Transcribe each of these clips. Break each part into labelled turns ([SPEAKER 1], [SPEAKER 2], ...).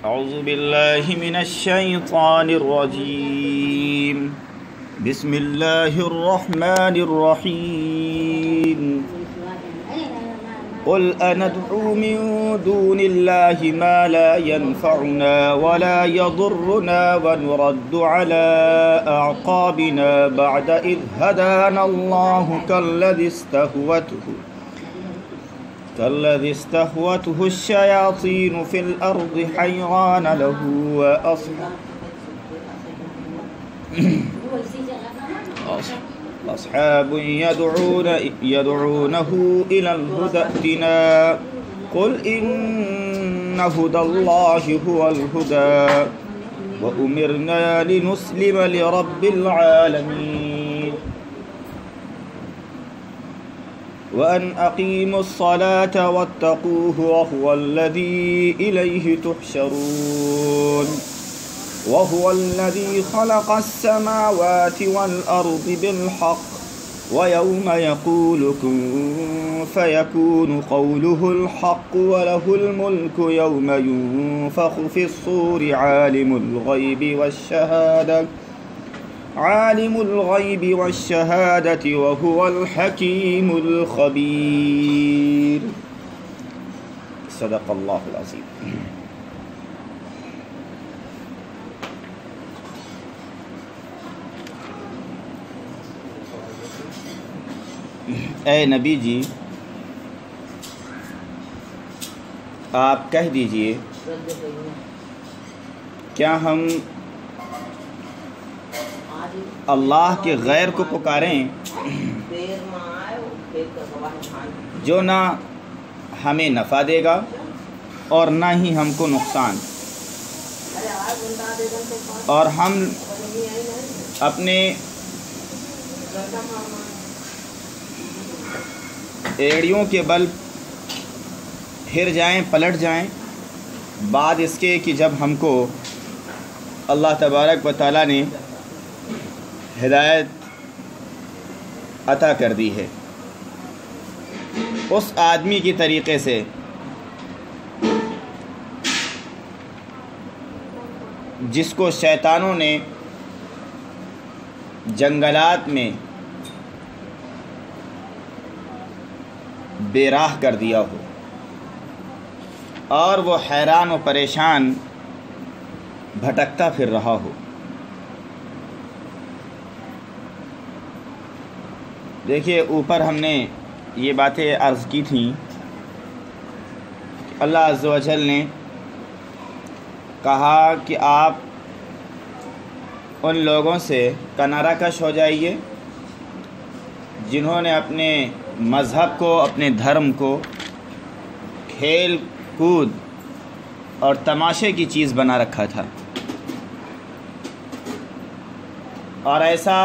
[SPEAKER 1] أعوذ بالله من الشيطان الرجيم بسم الله الرحمن الرحيم قل أندعو من دون الله ما لا ينفعنا ولا يضرنا ونرد على أعقابنا بعد إذ هدانا الله كالذي استهوته الشياطين في الأرض حيران له أصحاب يدعونه إلى الهدى ائتنا قل إن هدى الله هو الهدى وأمرنا لنسلم لرب العالمين وأن أقيموا الصلاة واتقوه وهو الذي إليه تحشرون وهو الذي خلق السماوات والأرض بالحق ويوم يقول كن فيكون قوله الحق وله الملك يوم ينفخ في الصور عالم الغيب والشهادة وهو الحكيم الخبير صدق اللہ العظیم. اے نبی جی آپ کہہ دیجئے کیا ہم اللہ کے غیر کو پکاریں جو نہ ہمیں نفع دے گا اور نہ ہی ہم کو نقصان، اور ہم اپنے ایڑیوں کے بل پھر جائیں، پلٹ جائیں بعد اس کے کہ جب ہم کو اللہ تبارک و تعالیٰ نے ہدایت عطا کر دی ہے. اس آدمی کی طریقے سے جس کو شیطانوں نے جنگلات میں بے راہ کر دیا ہو اور وہ حیران و پریشان بھٹکتا پھر رہا ہو. دیکھیے اوپر ہم نے یہ باتیں عرض کی تھیں کہ اللہ عز و جل نے کہا کہ آپ ان لوگوں سے کنارہ کش ہو جائیے جنہوں نے اپنے مذہب کو، اپنے دھرم کو کھیل کود اور تماشے کی چیز بنا رکھا تھا، اور ایسا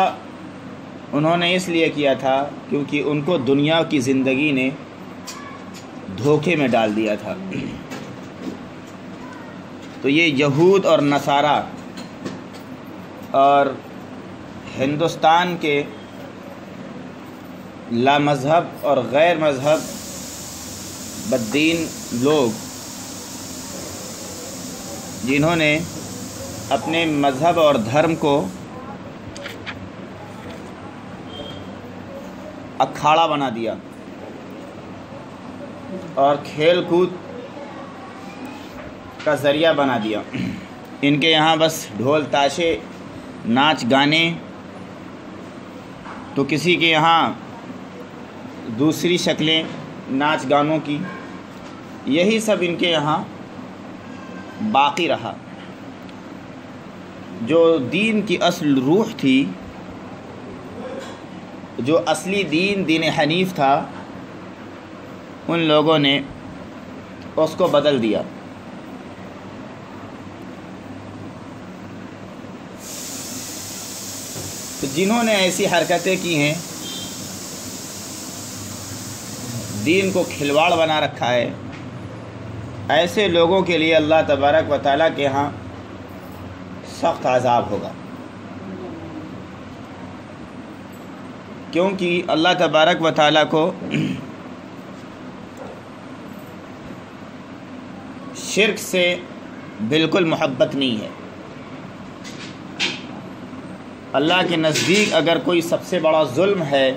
[SPEAKER 1] انہوں نے اس لیے کیا تھا کیونکہ ان کو دنیا کی زندگی نے دھوکے میں ڈال دیا تھا. تو یہ یہود اور نصارہ اور ہندوستان کے لا مذہب اور غیر مذہب بددین لوگ جنہوں نے اپنے مذہب اور دھرم کو اکھاڑا بنا دیا اور کھیل کود کا ذریعہ بنا دیا. ان کے یہاں بس ڈھول تاشے، ناچ گانے، تو کسی کے یہاں دوسری شکلیں ناچ گانوں کی، یہی سب ان کے یہاں باقی رہا. جو دین کی اصل روح تھی، جو اصلی دین حنیف تھا، ان لوگوں نے اس کو بدل دیا. تو جنہوں نے ایسی حرکتیں کی ہیں، دین کو کھلواڑ بنا رکھا ہے، ایسے لوگوں کے لیے اللہ تبارک و تعالیٰ کے ہاں سخت عذاب ہوگا. کیونکہ اللہ تبارک و تعالیٰ کو شرک سے بالکل محبت نہیں ہے۔ اللہ کے نزدیک اگر کوئی سب سے بڑا ظلم ہے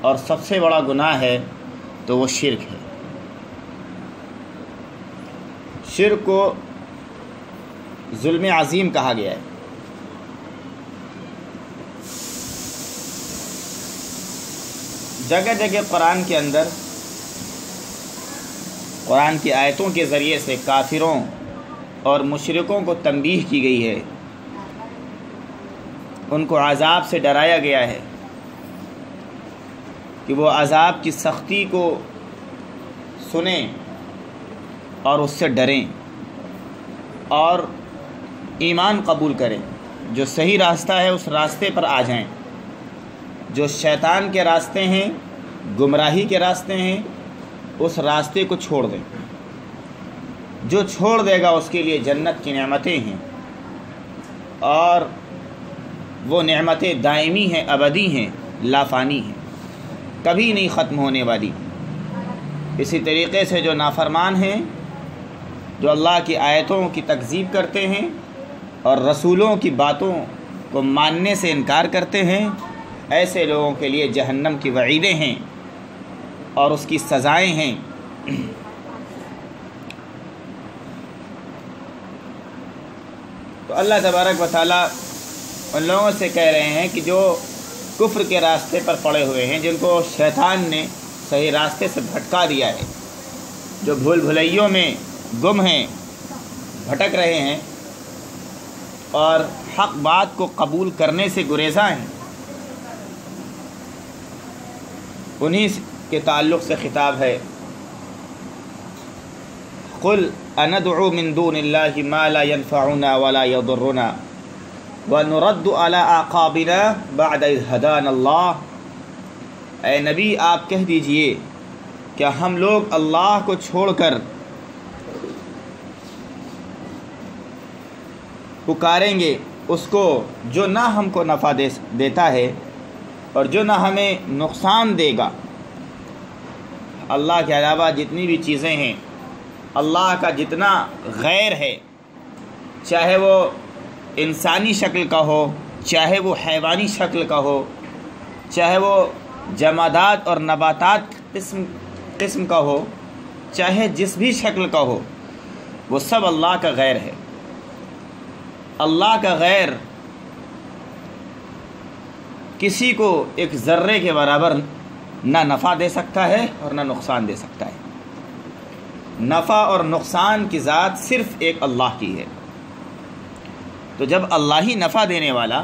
[SPEAKER 1] اور سب سے بڑا گناہ ہے تو وہ شرک ہے۔ شرک کو ظلم عظیم کہا گیا ہے۔ جگہ جگہ قرآن کے اندر قرآن کی آیتوں کے ذریعے سے کافروں اور مشرکوں کو تنبیہ کی گئی ہے، ان کو عذاب سے ڈرایا گیا ہے کہ وہ عذاب کی سختی کو سنیں اور اس سے ڈریں اور ایمان قبول کریں۔ جو صحیح راستہ ہے اس راستے پر آ جائیں، جو شیطان کے راستے ہیں، گمراہی کے راستے ہیں، اس راستے کو چھوڑ دیں۔ جو چھوڑ دے گا اس کے لیے جنت کی نعمتیں ہیں، اور وہ نعمتیں دائمی ہیں، ابدی ہیں، لافانی ہیں، کبھی نہیں ختم ہونے والی۔ اسی طریقے سے جو نافرمان ہیں، جو اللہ کی آیتوں کی تکذیب کرتے ہیں اور رسولوں کی باتوں کو ماننے سے انکار کرتے ہیں، ایسے لوگوں کے لیے جہنم کی وعیدیں ہیں اور اس کی سزائیں ہیں۔ تو اللہ تبارک و تعالیٰ ان لوگوں سے کہہ رہے ہیں کہ جو کفر کے راستے پر پڑے ہوئے ہیں، جن کو شیطان نے صحیح راستے سے بھٹکا دیا ہے، جو بھول بھلائیوں میں گم ہیں، بھٹک رہے ہیں اور حق بات کو قبول کرنے سے گریزاں ہیں، انہی کے تعلق سے خطاب ہے۔ قل اندعو من دون اللہ ما لا ينفعنا ولا يضرنا ونرد على اعقابنا بعد اذ هدانا اللہ۔ اے نبی آپ کہہ دیجئے کیا ہم لوگ اللہ کو چھوڑ کر پکاریں گے اس کو جو نہ ہم کو نفع دیتا ہے اور جو نہ ہمیں نقصان دے گا۔ اللہ کے علاوہ جتنی بھی چیزیں ہیں، اللہ کا جتنا غیر ہے، چاہے وہ انسانی شکل کا ہو، چاہے وہ حیوانی شکل کا ہو، چاہے وہ جمادات اور نباتات قسم کا ہو، چاہے جس بھی شکل کا ہو، وہ سب اللہ کا غیر ہے۔ اللہ کا غیر کسی کو ایک ذرے کے برابر نہ نفع دے سکتا ہے اور نہ نقصان دے سکتا ہے۔ نفع اور نقصان کی ذات صرف ایک اللہ کی ہے۔ تو جب اللہ ہی نفع دینے والا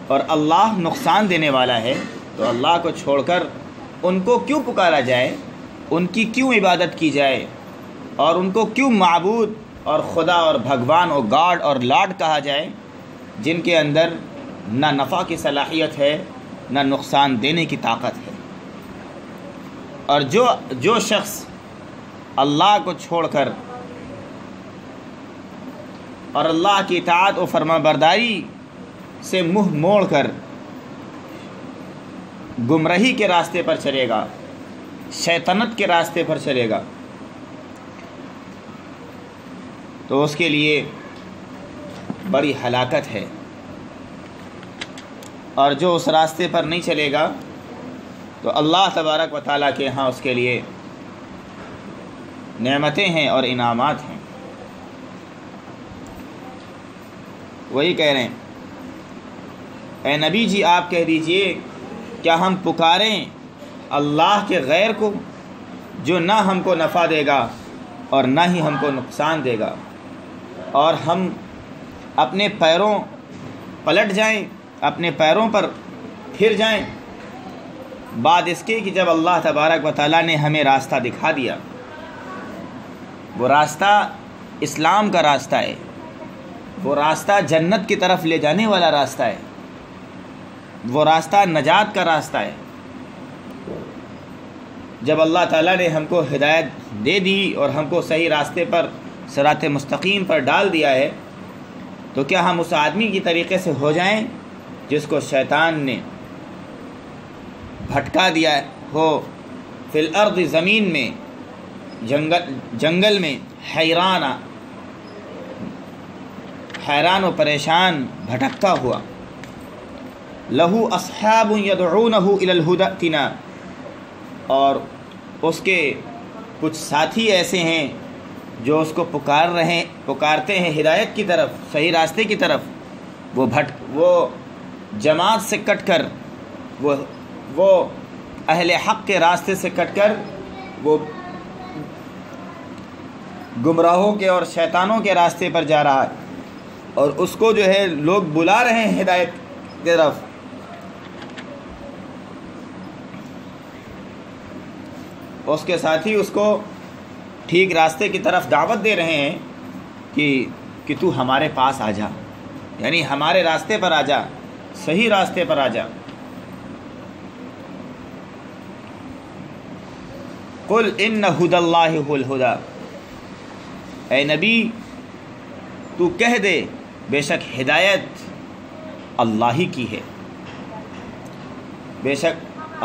[SPEAKER 1] اور اللہ نقصان دینے والا ہے تو اللہ کو چھوڑ کر ان کو کیوں پکارا جائے، ان کی کیوں عبادت کی جائے، اور ان کو کیوں معبود اور خدا اور بھگوان اور گاڈ اور لاڈ کہا جائے، جن کے اندر نہ نفع کی صلاحیت ہے نہ نقصان دینے کی طاقت ہے۔ اور جو شخص اللہ کو چھوڑ کر اور اللہ کی اطاعت و فرما برداری سے منہ موڑ کر گمراہی کے راستے پر چلے گا، شیطنت کے راستے پر چلے گا، تو اس کے لیے بڑی ہلاکت ہے۔ اور جو اس راستے پر نہیں چلے گا تو اللہ تبارک و تعالیٰ کے ہاں اس کے لیے نعمتیں ہیں اور انعامات ہیں۔ وہی کہہ رہے ہیں، اے نبی جی آپ کہہ دیجئے کیا ہم پکاریں اللہ کے غیر کو جو نہ ہم کو نفع دے گا اور نہ ہی ہم کو نقصان دے گا، اور ہم اپنے پیروں پلٹ جائیں، اپنے پیروں پر پھر جائیں بعد اس کے کہ جب اللہ تبارک و تعالیٰ نے ہمیں راستہ دکھا دیا۔ وہ راستہ اسلام کا راستہ ہے، وہ راستہ جنت کی طرف لے جانے والا راستہ ہے، وہ راستہ نجات کا راستہ ہے۔ جب اللہ تعالیٰ نے ہم کو ہدایت دے دی اور ہم کو صحیح راستے پر صراط مستقیم پر ڈال دیا ہے، تو کیا ہم اس آدمی کی طریقے سے ہو جائیں جس کو شیطان نے بھٹکا دیا ہو فی الارض، زمین میں، جنگل میں حیرانہ حیران و پریشان بھٹکتا ہوا. لہو اصحاب یدعونہ الی الہدی ائتنا، اور اس کے کچھ ساتھی ایسے ہیں جو اس کو پکارتے ہیں ہدایت کی طرف، صحیح راستے کی طرف. وہ جماعت سے کٹ کر، وہ اہل حق کے راستے سے کٹ کر وہ گمراہوں کے اور شیطانوں کے راستے پر جا رہا ہے، اور اس کو جو ہے لوگ بلا رہے ہیں ہدایت کی طرف. اس کے ساتھی اس کو ٹھیک راستے کی طرف دعوت دے رہے ہیں کہ تو ہمارے پاس آ جا، یعنی ہمارے راستے پر آ جا، صحیح راستے پر آ جا. قل ان ھدی اللہ ھو الھدی، اے نبی تو کہہ دے بے شک ہدایت اللہ ہی کی ہے، بے شک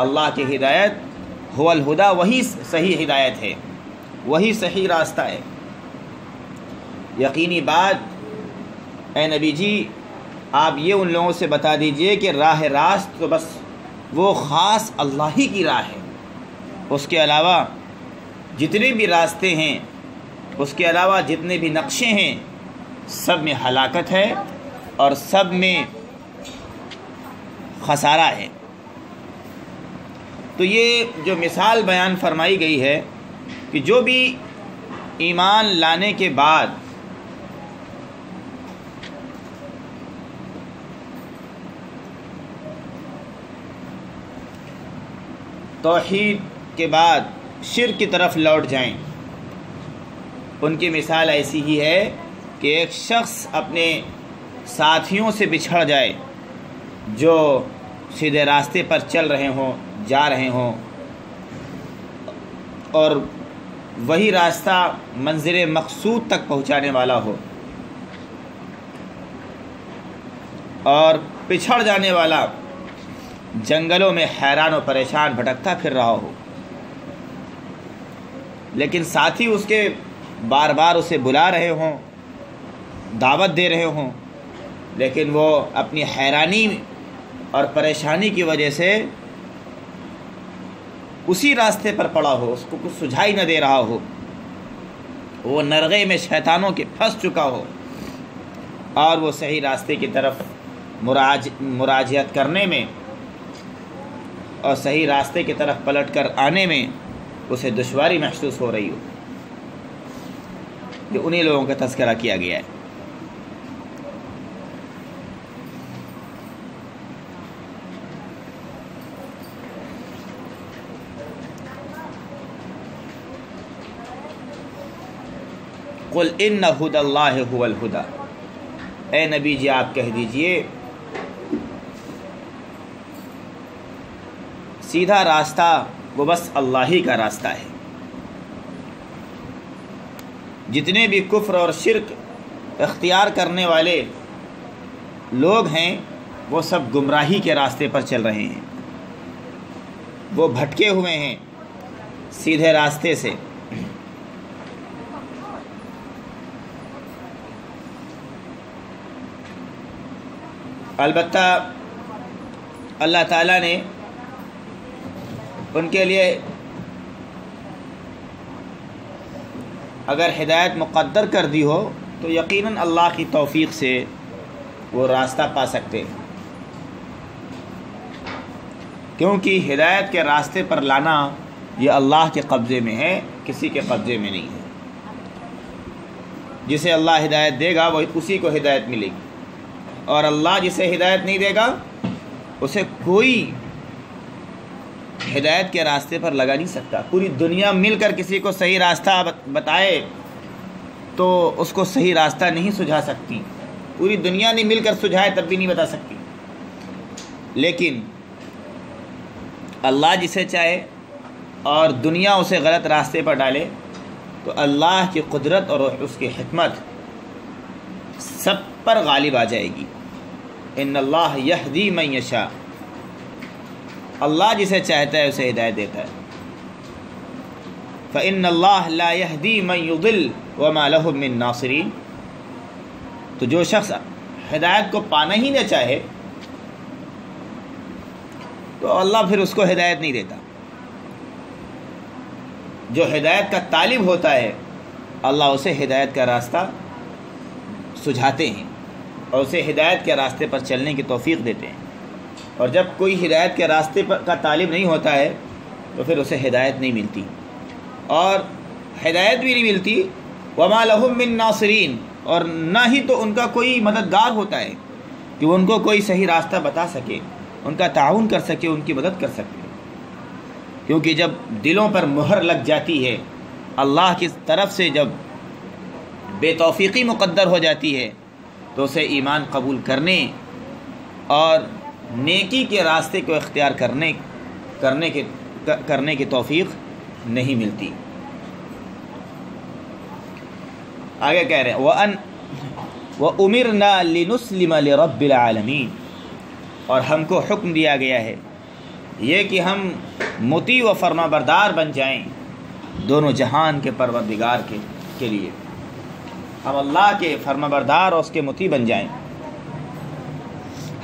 [SPEAKER 1] اللہ کی ہدایت ھو الھدی، وہی صحیح ہدایت ہے، وہی صحیح راستہ ہے. یقینی بات اے نبی جی آپ یہ ان لوگوں سے بتا دیجئے کہ راہ راست تو بس وہ خاص اللہ ہی کی راہ ہے، اس کے علاوہ جتنے بھی راستے ہیں، اس کے علاوہ جتنے بھی نقشے ہیں، سب میں ہلاکت ہے اور سب میں خسارہ ہے. تو یہ جو مثال بیان فرمائی گئی ہے کہ جو بھی ایمان لانے کے بعد توحید کے بعد شرک کی طرف لوٹ جائیں، ان کی مثال ایسی ہی ہے کہ ایک شخص اپنے ساتھیوں سے بچھڑ جائے جو سیدھے راستے پر چل رہے ہوں، جا رہے ہوں، اور وہی راستہ منزل مقصود تک پہنچانے والا ہو، اور پچھڑ جانے والا جنگلوں میں حیران و پریشان بھٹکتا پھر رہا ہو، لیکن ساتھی اس کے بار بار اسے بلا رہے ہوں، دعوت دے رہے ہوں، لیکن وہ اپنی حیرانی اور پریشانی کی وجہ سے اسی راستے پر پڑا ہو، اس کو کچھ سجھائی نہ دے رہا ہو، وہ نرغے میں شیطانوں کے پھنس چکا ہو، اور وہ صحیح راستے کی طرف مراجعت کرنے میں اور صحیح راستے کی طرف پلٹ کر آنے میں اسے دشواری محسوس ہو رہی ہو، کہ انہی لوگوں کا تذکرہ کیا گیا ہے. قل ان ھدی اللہ ھو الھدی، اے نبی جی آپ کہہ دیجئے سیدھا راستہ وہ بس اللہ ہی کا راستہ ہے. جتنے بھی کفر اور شرک اختیار کرنے والے لوگ ہیں وہ سب گمراہی کے راستے پر چل رہے ہیں، وہ بھٹکے ہوئے ہیں سیدھے راستے سے. البتہ اللہ تعالیٰ نے ان کے لیے اگر ہدایت مقدر کر دی ہو تو یقیناً اللہ کی توفیق سے وہ راستہ پا سکتے ہیں، کیونکہ ہدایت کے راستے پر لانا یہ اللہ کے قبضے میں ہے، کسی کے قبضے میں نہیں ہے. جسے اللہ ہدایت دے گا وہ اسی کو ہدایت ملے گی، اور اللہ جسے ہدایت نہیں دے گا اسے کوئی ہدایت کے راستے پر لگا نہیں سکتا. پوری دنیا مل کر کسی کو صحیح راستہ بتائے تو اس کو صحیح راستہ نہیں سجھا سکتی، پوری دنیا نے مل کر سجھائے تب بھی نہیں بتا سکتی. لیکن اللہ جسے چاہے اور دنیا اسے غلط راستے پر ڈالے تو اللہ کی قدرت اور اس کی حکمت سب پر غالب آ جائے گی. ان اللہ یہدی من یشاء، اللہ جسے چاہتا ہے اسے ہدایت دیتا ہے. فإن اللہ لا یہدی من یضل وما لهم من ناصرین، تو جو شخص ہدایت کو پانا ہی نہ چاہے تو اللہ پھر اس کو ہدایت نہیں دیتا۔ جو ہدایت کا طالب ہوتا ہے اللہ اسے ہدایت کا راستہ سجھاتے ہیں اور اسے ہدایت کے راستے پر چلنے کی توفیق دیتے ہیں، اور جب کوئی ہدایت کے راستے پر کا طالب نہیں ہوتا ہے تو پھر اسے ہدایت نہیں ملتی، اور ہدایت بھی نہیں ملتی وَمَا لَهُم مِّن نَاصِرِينَ، اور نہ ہی تو ان کا کوئی مددگار ہوتا ہے کہ وہ ان کو کوئی صحیح راستہ بتا سکے، ان کا تعاون کر سکے، ان کی مدد کر سکے، کیونکہ جب دلوں پر مہر لگ جاتی ہے، اللہ کی طرف سے جب بے توفیقی مقدر ہو جاتی ہے تو اسے ایمان قبول کرنے اور نیکی کے راستے کو اختیار کرنے کی توفیق نہیں ملتی۔ آگے کہہ رہے ہیں وَأُمِرْنَا لِنُسْلِمَ لِرَبِّ الْعَالَمِينَ، اور ہم کو حکم دیا گیا ہے یہ کہ ہم مطیع و فرما بردار بن جائیں دونوں جہان کے پروردگار کے لیے، ہم اللہ کے فرما بردار اور اس کے مطیع بن جائیں۔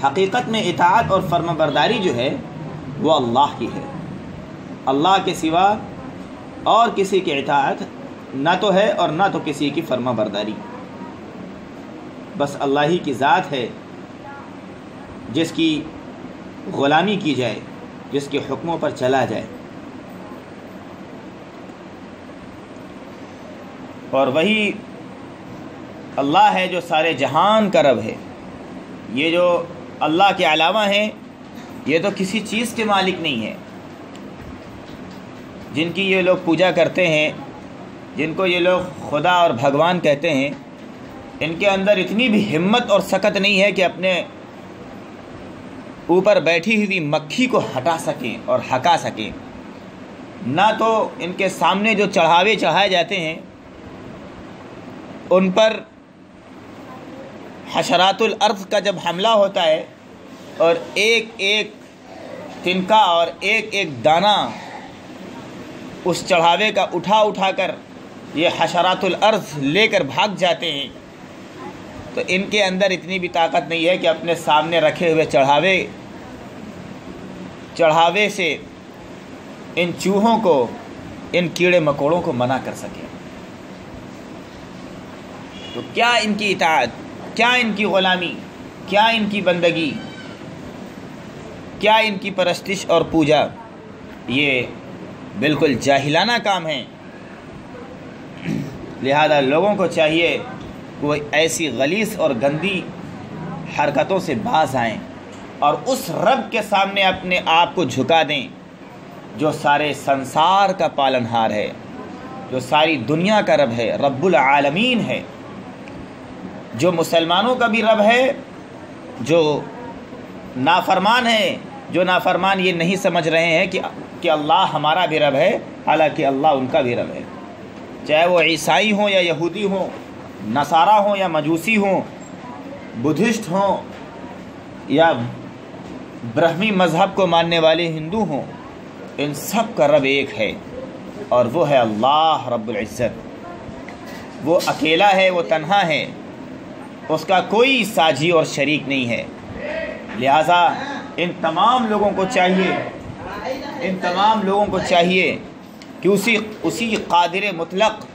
[SPEAKER 1] حقیقت میں اطاعت اور فرما برداری جو ہے وہ اللہ کی ہے، اللہ کے سوا اور کسی کی اطاعت نہ تو ہے اور نہ تو کسی کی فرما برداری، بس اللہ ہی کی ذات ہے جس کی غلامی کی جائے، جس کے حکموں پر چلا جائے، اور وہی اللہ ہے جو سارے جہان کا رب ہے۔ یہ جو اللہ کے علاوہ ہیں یہ تو کسی چیز کے مالک نہیں ہے، جن کی یہ لوگ پوجا کرتے ہیں، جن کو یہ لوگ خدا اور بھگوان کہتے ہیں، ان کے اندر اتنی بھی ہمت اور سکت نہیں ہے کہ اپنے اوپر بیٹھی ہوئی مکھی کو ہٹا سکیں اور ہکا سکیں، نہ تو ان کے سامنے جو چڑھاوے چڑھائے جاتے ہیں ان پر حشرات الارض کا جب حملہ ہوتا ہے اور ایک ایک تنکا اور ایک ایک دانہ اس چڑھاوے کا اٹھا کر یہ حشرات الارض لے کر بھاگ جاتے ہیں، تو ان کے اندر اتنی بھی طاقت نہیں ہے کہ اپنے سامنے رکھے ہوئے چڑھاوے سے ان چوہوں کو، ان کیڑے مکوڑوں کو منع کر سکیں۔ تو کیا ان کی اطاعت، کیا ان کی غلامی، کیا ان کی بندگی، کیا ان کی پرستش اور پوجا، یہ بالکل جاہلانہ کام ہے۔ لہذا لوگوں کو چاہیے کہ وہ ایسی غلیظ اور گندی حرکتوں سے باز آئیں اور اس رب کے سامنے اپنے آپ کو جھکا دیں جو سارے سنسار کا پالنہار ہے، جو ساری دنیا کا رب ہے، رب العالمین ہے، جو مسلمانوں کا بھی رب ہے، جو نافرمان ہے، جو نافرمان یہ نہیں سمجھ رہے ہیں کہ اللہ ہمارا بھی رب ہے، حالانکہ اللہ ان کا بھی رب ہے، چاہے وہ عیسائی ہوں یا یہودی ہوں، نصارہ ہوں یا مجوسی ہوں، بدھسٹ ہوں یا برہمی مذہب کو ماننے والے ہندو ہوں، ان سب کا رب ایک ہے اور وہ ہے اللہ رب العزت۔ وہ اکیلا ہے، وہ تنہا ہے، اس کا کوئی ساجی اور شریک نہیں ہے۔ لہٰذا ان تمام لوگوں کو چاہیے کہ اسی قادر مطلق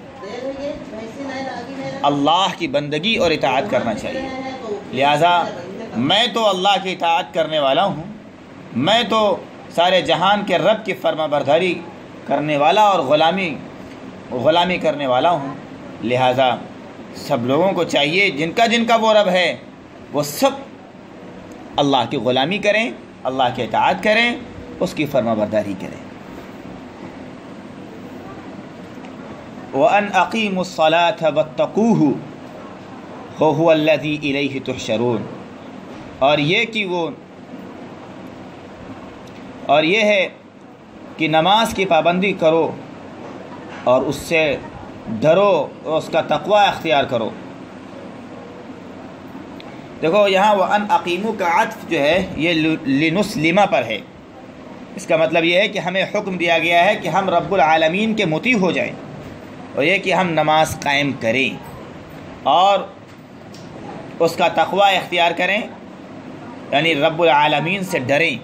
[SPEAKER 1] اللہ کی بندگی اور اطاعت کرنا چاہیے۔ لہٰذا میں تو اللہ کی اطاعت کرنے والا ہوں، میں تو سارے جہان کے رب کی فرما برداری کرنے والا اور غلامی کرنے والا ہوں، لہٰذا سب لوگوں کو چاہیے جن کا وہ رب ہے وہ سب اللہ کی غلامی کریں، اللہ کی اطاعت کریں، اس کی فرما برداری کریں۔ وَأَنْ أَقِيمُوا الصَّلَاةَ وَاتَّقُوهُ وَهُوَ الَّذِي إِلَيْهِ تُحْشَرُونَ، اور یہ ہے کہ نماز کی پابندی کرو اور اس سے ڈرو اور اس کا تقوی اختیار کرو۔ دیکھو یہاں وَأَنْ أَقِيمُوا کا عطف جو ہے یہ لِنُسْلِمَ پر ہے، اس کا مطلب یہ ہے کہ ہمیں حکم دیا گیا ہے کہ ہم رب العالمین کے مطیع ہو جائیں، اور یہ کہ ہم نماز قائم کریں اور اس کا تقوی اختیار کریں، یعنی رب العالمین سے ڈریں۔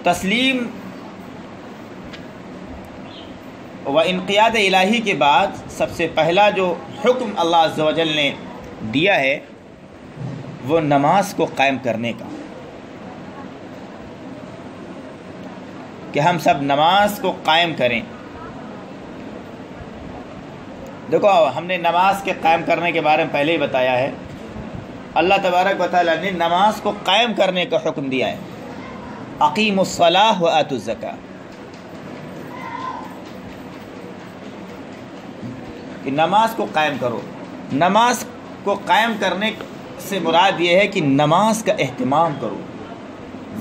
[SPEAKER 1] تسلیم و انقیاد الہی کے بعد سب سے پہلا جو حکم اللہ عز و جل نے دیا ہے وہ نماز کو قائم کرنے کا، کہ ہم سب نماز کو قائم کریں۔ دیکھو ہم نے نماز کے قائم کرنے کے بارے میں پہلے ہی بتایا ہے، اللہ تبارک و تعالیٰ نے نماز کو قائم کرنے کا حکم دیا ہے، اقیموا الصلاۃ وآتوا الزکاۃ، کہ نماز کو قائم کرو۔ نماز کو قائم کرنے سے مراد یہ ہے کہ نماز کا اہتمام کرو،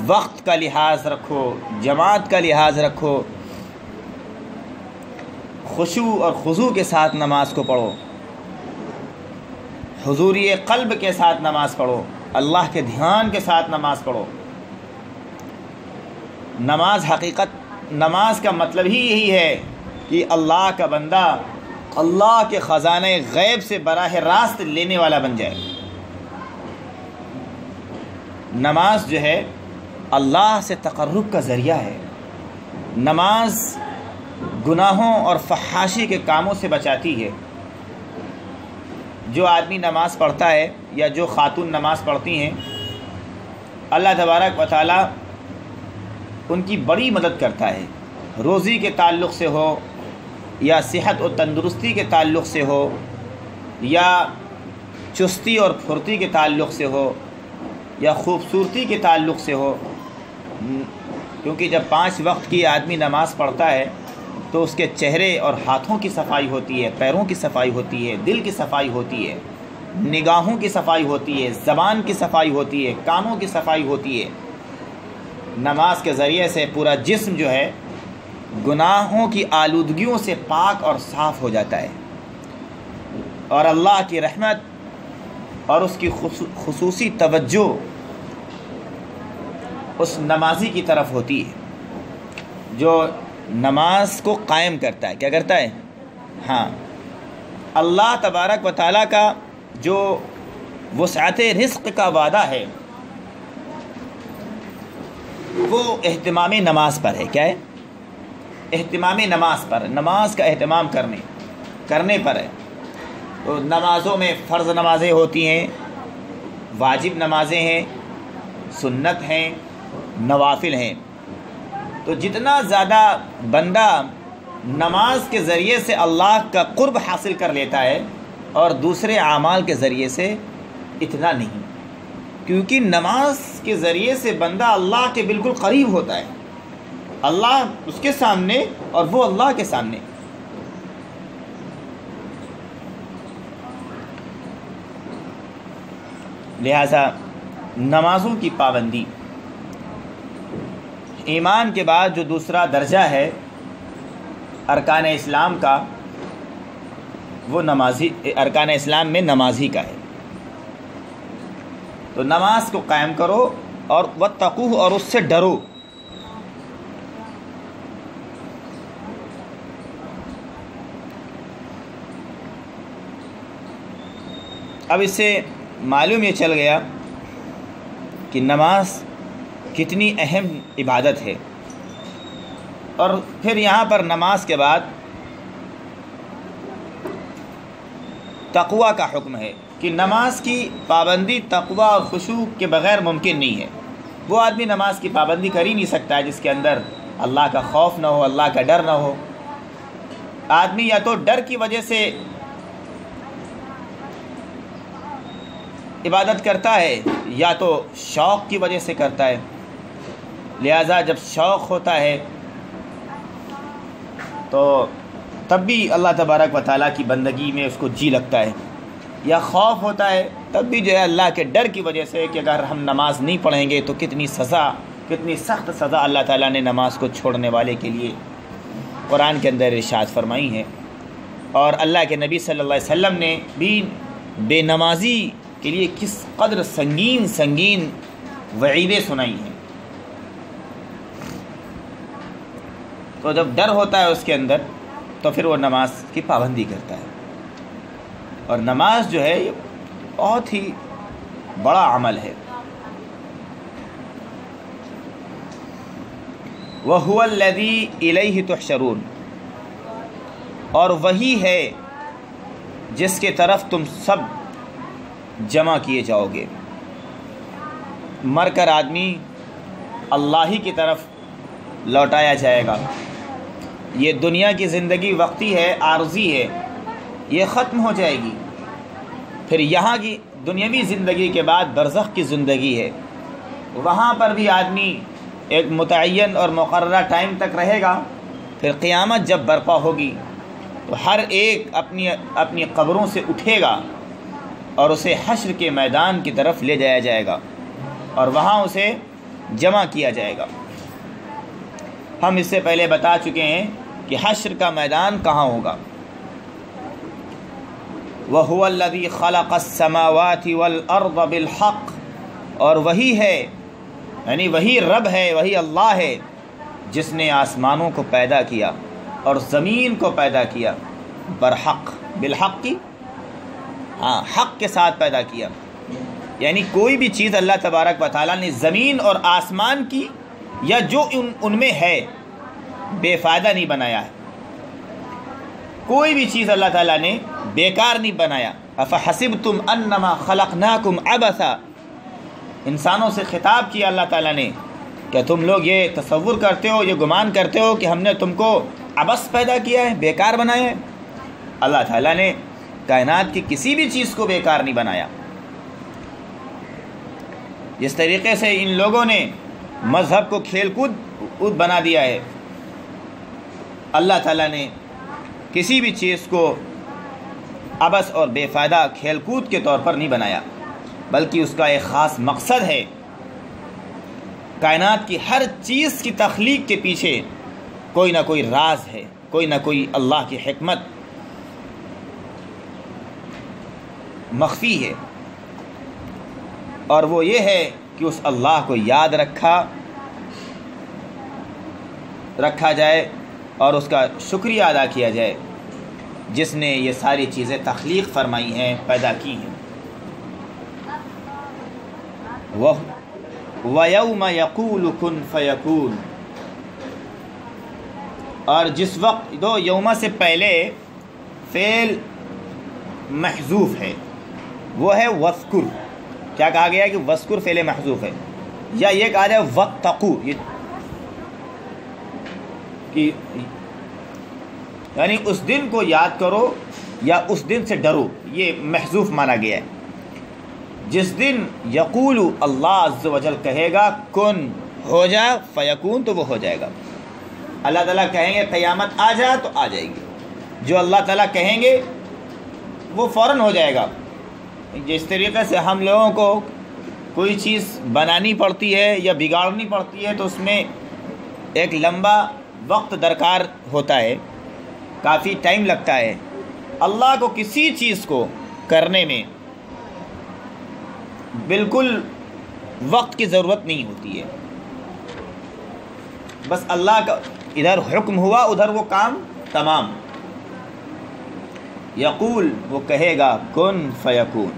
[SPEAKER 1] وقت کا لحاظ رکھو، جماعت کا لحاظ رکھو، خشوع اور خضوع کے ساتھ نماز کو پڑھو، حضوری قلب کے ساتھ نماز پڑھو، اللہ کے دھیان کے ساتھ نماز پڑھو۔ نماز کا مطلب ہی یہی ہے کہ اللہ کا بندہ اللہ کے خزانہ غیب سے براہ راست لینے والا بن جائے۔ نماز جو ہے اللہ سے تقرب کا ذریعہ ہے۔ نماز گناہوں اور فحاشی کے کاموں سے بچاتی ہے۔ جو آدمی نماز پڑھتا ہے یا جو خاتون نماز پڑھتی ہیں، اللہ تبارک و تعالیٰ ان کی بڑی مدد کرتا ہے، روزی کے تعلق سے ہو یا صحت و تندرستی کے تعلق سے ہو یا چستی اور پھرتی کے تعلق سے ہو یا خوبصورتی کے تعلق سے ہو، کیونکہ جب 5 وقت کی آدمی نماز پڑھتا ہے تو اس کے چہرے اور ہاتھوں کی صفائی ہوتی ہے، پیروں کی صفائی ہوتی ہے، دل کی صفائی ہوتی ہے، نگاہوں کی صفائی ہوتی ہے، زبان کی صفائی ہوتی ہے، کانوں کی صفائی ہوتی ہے۔ نماز کے ذریعے سے پورا جسم جو ہے گناہوں کی آلودگیوں سے پاک اور صاف ہو جاتا ہے، اور اللہ کی رحمت اور اس کی خصوصی توجہ اس نمازی کی طرف ہوتی ہے جو نماز کو قائم کرتا ہے۔ کیا کرتا ہے؟ ہاں، اللہ تبارک و تعالیٰ کا جو وسعت رزق کا وعدہ ہے وہ اہتمام نماز پر ہے۔ کیا ہے؟ اہتمام نماز پر، نماز کا اہتمام کرنے پر ہے۔ تو نمازوں میں فرض نمازیں ہوتی ہیں، واجب نمازیں ہیں، سنت ہیں، نوافل ہیں۔ تو جتنا زیادہ بندہ نماز کے ذریعے سے اللہ کا قرب حاصل کر لیتا ہے اور دوسرے اعمال کے ذریعے سے اتنا نہیں، کیونکہ نماز کے ذریعے سے بندہ اللہ کے بالکل قریب ہوتا ہے، اللہ اس کے سامنے اور وہ اللہ کے سامنے۔ لہذا نمازوں کی پابندی ایمان کے بعد جو دوسرا درجہ ہے ارکان اسلام کا، وہ ارکان اسلام میں نمازی کا ہے۔ تو نماز کو قائم کرو اور واتقوہ، اور اس سے ڈرو۔ اب اس سے معلوم یہ چل گیا کہ نماز کتنی اہم عبادت ہے، اور پھر یہاں پر نماز کے بعد تقوی کا حکم ہے کہ نماز کی پابندی تقوی اور خشوع کے بغیر ممکن نہیں ہے۔ وہ آدمی نماز کی پابندی کر ہی نہیں سکتا ہے جس کے اندر اللہ کا خوف نہ ہو، اللہ کا ڈر نہ ہو۔ آدمی یا تو ڈر کی وجہ سے عبادت کرتا ہے یا تو شوق کی وجہ سے کرتا ہے۔ لہذا جب شوق ہوتا ہے تو تب بھی اللہ تبارک و تعالیٰ کی بندگی میں اس کو جی لگتا ہے، یا خوف ہوتا ہے تب بھی جو ہے اللہ کے ڈر کی وجہ سے کہ اگر ہم نماز نہیں پڑھیں گے تو کتنی سخت سزا اللہ تعالیٰ نے نماز کو چھوڑنے والے کے لیے قرآن کے اندر ارشاد فرمائی ہے۔ اور اللہ کے نبی صلی اللہ علیہ وسلم نے بھی بے نمازی کے لیے کس قدر سنگین وعیدیں سنائی ہیں۔ تو جب ڈر ہوتا ہے اس کے اندر تو پھر وہ نماز کی پابندی کرتا ہے۔ اور نماز جو ہے یہ بہت ہی بڑا عمل ہے۔ وَهُوَ الَّذِي إِلَيْهِ تُحْشَرُونَ، اور وہی ہے جس کے طرف تم سب جمع کیے جاؤ گے۔ مر کر آدمی اللہ ہی کی طرف لوٹایا جائے گا۔ یہ دنیا کی زندگی وقتی ہے، عارضی ہے، یہ ختم ہو جائے گی۔ پھر یہاں کی دنیاوی زندگی کے بعد برزخ کی زندگی ہے، وہاں پر بھی آدمی ایک متعین اور مقررہ ٹائم تک رہے گا۔ پھر قیامت جب برپا ہوگی تو ہر ایک اپنی قبروں سے اٹھے گا اور اسے حشر کے میدان کی طرف لے جایا جائے گا اور وہاں اسے جمع کیا جائے گا۔ ہم اس سے پہلے بتا چکے ہیں کہ حشر کا میدان کہاں ہوگا۔ وَهُوَ الَّذِي خَلَقَ السَّمَاوَاتِ وَالْأَرْضَ بِالْحَقِّ، اور وہی ہے، یعنی وہی رب ہے، وہی اللہ ہے جس نے آسمانوں کو پیدا کیا اور زمین کو پیدا کیا برحق، بالحق کی، حق کے ساتھ پیدا کیا۔ یعنی کوئی بھی چیز اللہ تبارک و تعالیٰ نے زمین اور آسمان کی یا جو ان میں ہے بے فائدہ نہیں بنایا ہے۔ کوئی بھی چیز اللہ تعالیٰ نے بیکار نہیں بنایا۔ افحسبتم انما خلقناکم عبثا، انسانوں سے خطاب کیا اللہ تعالیٰ نے، کہ تم لوگ یہ تصور کرتے ہو، یہ گمان کرتے ہو کہ ہم نے تم کو عبث پیدا کیا ہے، بیکار بنایا ہے؟ اللہ تعالیٰ نے کائنات کی کسی بھی چیز کو بیکار نہیں بنایا۔ جس طریقے سے ان لوگوں نے مذہب کو کھیل کود بنا دیا ہے، اللہ تعالیٰ نے کسی بھی چیز کو عبث اور بے فائدہ کھیل کود کے طور پر نہیں بنایا، بلکہ اس کا ایک خاص مقصد ہے۔ کائنات کی ہر چیز کی تخلیق کے پیچھے کوئی نہ کوئی راز ہے، کوئی نہ کوئی اللہ کی حکمت مخفی ہے، اور وہ یہ ہے کہ اس اللہ کو یاد رکھا جائے اور اس کا شکریہ ادا کیا جائے جس نے یہ ساری چیزیں تخلیق فرمائی ہیں، پیدا کی ہیں۔ وَيَوْمَ يَقُولُ كُن فَيَكُونُ، اور جس وقت دو یوم سے پہلے فعل محذوف ہے، وہ ہے وَاذْكُر۔ کیا کہا گیا ہے کہ وَاذْكُر فعل محذوف ہے، یا یہ کہا جائے وَاتَّقُوا، یعنی اس دن کو یاد کرو یا اس دن سے ڈرو، یہ محذوف مانا گیا ہے۔ جس دن یقول اللہ عز و جل کہے گا کن، ہو جا، فیکون، تو وہ ہو جائے گا۔ اللہ تعالیٰ کہیں گے قیامت آ جا، تو آ جائے گی۔ جو اللہ تعالیٰ کہیں گے وہ فوراً ہو جائے گا۔ جس طریقے سے ہم لوگوں کو کوئی چیز بنانی پڑتی ہے یا بگاڑنی پڑتی ہے تو اس میں ایک لمبا وقت درکار ہوتا ہے، کافی ٹائم لگتا ہے۔ اللہ کو کسی چیز کو کرنے میں بالکل وقت کی ضرورت نہیں ہوتی ہے، بس اللہ کا ادھر حکم ہوا، ادھر وہ کام تمام۔ یقول، وہ کہے گا کن فیکون،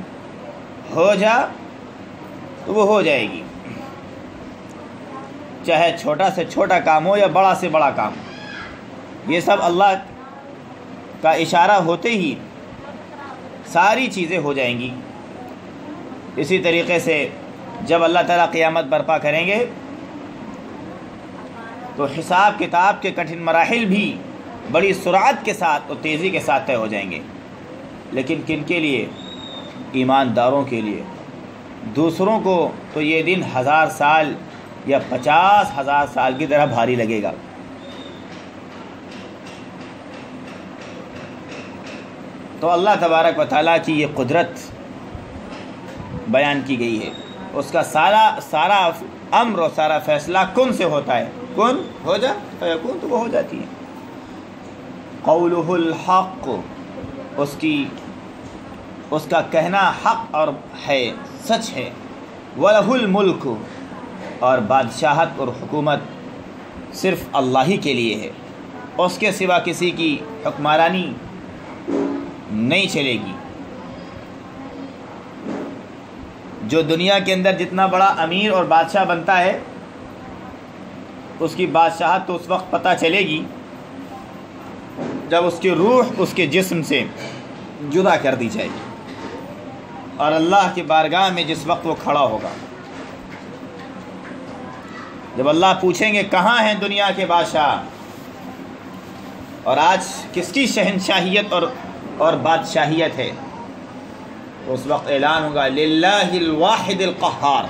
[SPEAKER 1] ہو جا، تو وہ ہو جائے گی، چاہے چھوٹا سے چھوٹا کام ہو یا بڑا سے بڑا کام۔ یہ سب اللہ کا اشارہ ہوتے ہی ساری چیزیں ہو جائیں گی۔ اسی طریقے سے جب اللہ تعالیٰ قیامت برپا کریں گے تو حساب کتاب کے کٹھن مراحل بھی بڑی سرعت کے ساتھ اور تیزی کے ساتھ طے ہو جائیں گے، لیکن کن کے لیے؟ ایمانداروں کے لیے۔ دوسروں کو تو یہ دن 1000 سال یا 50,000 سال کی طرح بھاری لگے گا۔ تو اللہ تبارک و تعالیٰ کی یہ قدرت بیان کی گئی ہے، اس کا سارا امر اور سارا فیصلہ کن سے ہوتا ہے، کن، ہو جا، فیکون، تو وہ ہو جاتی ہے۔ قولہ الحق، اس کا کہنا حق اور ہے، سچ ہے۔ وَلَهُ الْمُلْكُ، اور بادشاہت اور حکومت صرف اللہ ہی کے لیے ہے، اس کے سوا کسی کی حکمرانی نہیں چلے گی۔ جو دنیا کے اندر جتنا بڑا امیر اور بادشاہ بنتا ہے اس کی بادشاہت تو اس وقت پتہ چلے گی جب اس کی روح اس کے جسم سے جدا کر دی جائے گی اور اللہ کی بارگاہ میں جس وقت وہ کھڑا ہوگا، جب اللہ پوچھیں گے کہاں ہیں دنیا کے بادشاہ اور آج کس کی شہنشاہیت اور بادشاہیت ہے، تو اس وقت اعلان ہوگا للہ الواحد القہار،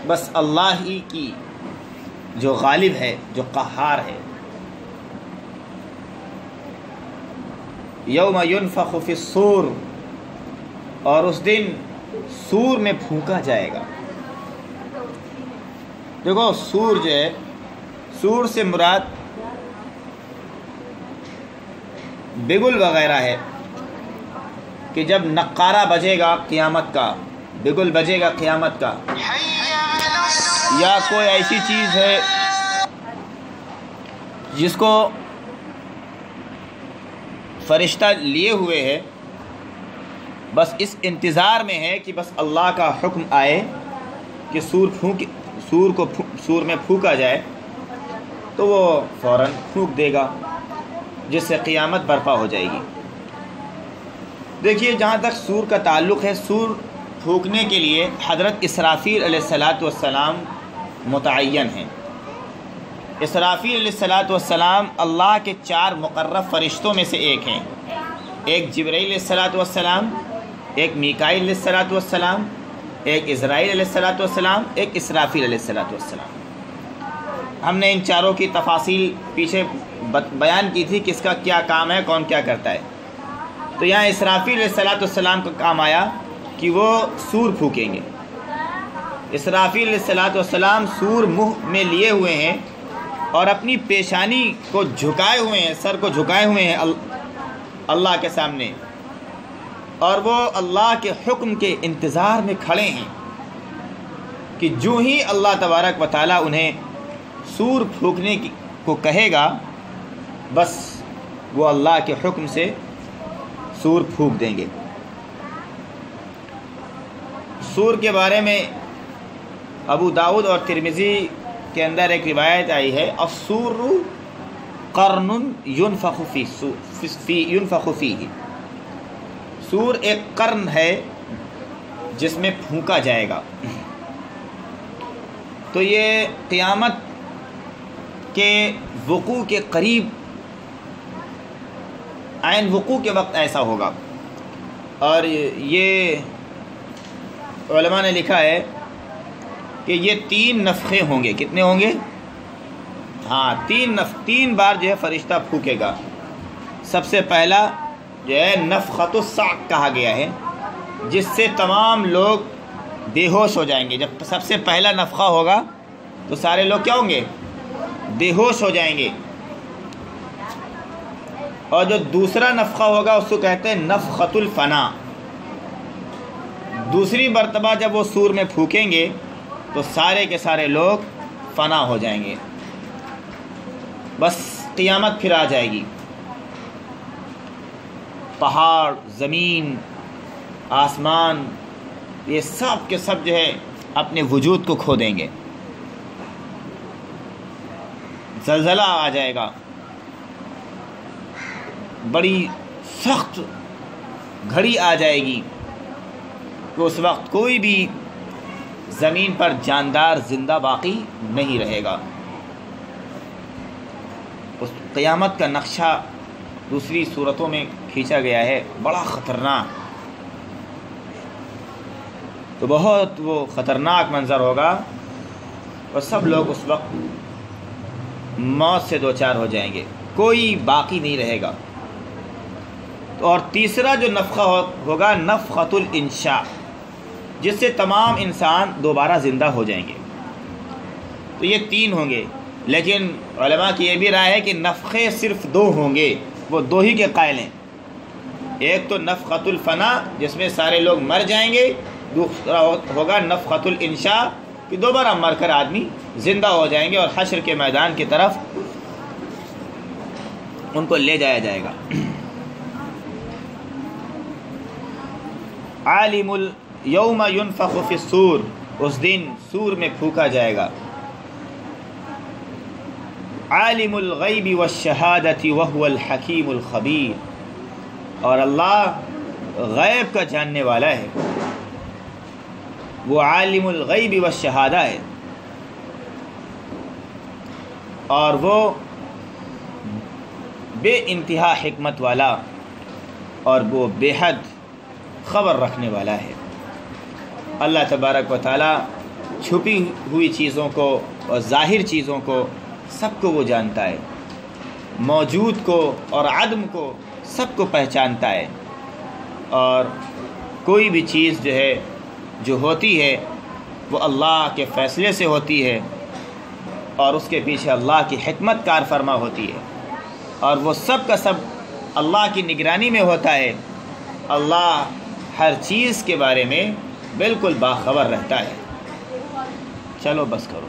[SPEAKER 1] بس اللہ ہی کی جو غالب ہے، جو قہار ہے۔ یوم ینفخ فی الصور، اور اس دن سور میں پھونکا جائے گا۔ دیکھو سور جو ہے، سور سے مراد بگل وغیرہ ہے کہ جب نقارہ بجے گا قیامت کا، بگل بجے گا قیامت کا، یا کوئی ایسی چیز ہے جس کو فرشتہ لیے ہوئے ہے، بس اس انتظار میں ہے کہ بس اللہ کا حکم آئے کہ سور میں پھونکا جائے تو وہ فوراً پھونک دے گا، جس سے قیامت برپا ہو جائے گی۔ دیکھیے جہاں تک سور کا تعلق ہے، سور پھونکنے کے لیے حضرت اسرافیل علیہ السلام متعین ہیں۔ اسرافیل علیہ السلام اللہ کے 4 مقرب فرشتوں میں سے ایک ہیں، ایک جبرائیل علیہ السلام، ایک میکائیل علیہ السلام، ایک عزرائیل علیہ السلام، ایک اسرافیل علیہ السلام۔ ہم نے ان چاروں کی تفاصیل پیچھے بیان کی تھی، کس کا کیا کام ہے، کون کیا کرتا ہے۔ تو یہاں اسرافیل علیہ السلام کا کام آیا کہ وہ سور پھونکیں گے۔ اسرافیل علیہ السلام سور منہ میں لیے ہوئے ہیں اور اپنی پیشانی کو جھکائے ہوئے ہیں، سر کو جھکائے ہوئے ہیں اللہ کے سامنے، اور وہ اللہ کے حکم کے انتظار میں کھڑے ہیں کہ جو ہی اللہ تبارک و تعالیٰ انہیں سور پھونکنے کو کہے گا، بس وہ اللہ کے حکم سے سور پھونک دیں گے۔ سور کے بارے میں ابو داؤد اور ترمذی کے اندر ایک روایت آئی ہے، السور قرن ينفخ فیہ، سور ایک قرن ہے جس میں پھونکا جائے گا۔ تو یہ قیامت کے وقوع کے قریب، عین وقوع کے وقت ایسا ہوگا۔ اور یہ علماء نے لکھا ہے کہ یہ 3 نفخے ہوں گے۔ کتنے ہوں گے؟ ہاں، 3 بار جو ہے فرشتہ پھونکے گا۔ سب سے پہلا جو ہے نفخۃ الصعق کہا گیا ہے، جس سے تمام لوگ بے ہوش ہو جائیں گے۔ جب سب سے پہلا نفخہ ہوگا تو سارے لوگ کیا ہوں گے؟ بے ہوش ہو جائیں گے۔ اور جو دوسرا نفخہ ہوگا اس کو کہتے ہیں نفخۃ الفنا۔ دوسری مرتبہ جب وہ سور میں پھونکیں گے تو سارے کے سارے لوگ فنا ہو جائیں گے، بس قیامت پھر آ جائے گی۔ پہاڑ، زمین، آسمان، یہ سب کے سب جو ہے اپنے وجود کو کھو دیں گے، زلزلہ آ جائے گا، بڑی سخت گھڑی آ جائے گی کہ اس وقت کوئی بھی زمین پر جاندار زندہ باقی نہیں رہے گا۔ اس قیامت کا نقشہ دوسری صورتوں میں کھینچا گیا ہے، بڑا خطرناک، تو بہت وہ خطرناک منظر ہوگا اور سب لوگ اس وقت موت سے دوچار ہو جائیں گے، کوئی باقی نہیں رہے گا۔ اور تیسرا جو نفخہ ہوگا نفخۃ الانشاء، جس سے تمام انسان دوبارہ زندہ ہو جائیں گے۔ تو یہ 3 ہوں گے، لیکن علماء کی یہ بھی رائے ہے کہ نفخے صرف 2 ہوں گے، وہ 2 ہی کے قائل ہیں۔ ایک تو نفخۃ الفنا جس میں سارے لوگ مر جائیں گے، دوسرا ہوگا نفخۃ الانشاء کہ دوبارہ مر کر آدمی زندہ ہو جائیں گے اور حشر کے میدان کی طرف ان کو لے جایا جائے گا۔ عالم یوم ینفخ فی الصور، اس دن سور میں پھونکا جائے گا. عالم الغیب والشہادۃ وہو الحکیم الخبیر، اور اللہ غیب کا جاننے والا ہے، وہ عالم الغیب والشہادہ ہے، اور وہ بے انتہا حکمت والا اور وہ بے حد خبر رکھنے والا ہے. اللہ تبارک و تعالی چھپی ہوئی چیزوں کو اور ظاہر چیزوں کو سب کو وہ جانتا ہے، موجود کو اور عدم کو سب کو پہچانتا ہے، اور کوئی بھی چیز جو ہوتی ہے وہ اللہ کے فیصلے سے ہوتی ہے، اور اس کے پیچھے اللہ کی حکمت کار فرما ہوتی ہے، اور وہ سب کا سب اللہ کی نگرانی میں ہوتا ہے. اللہ ہر چیز کے بارے میں بالکل باخبر رہتا ہے. چلو بس کرو.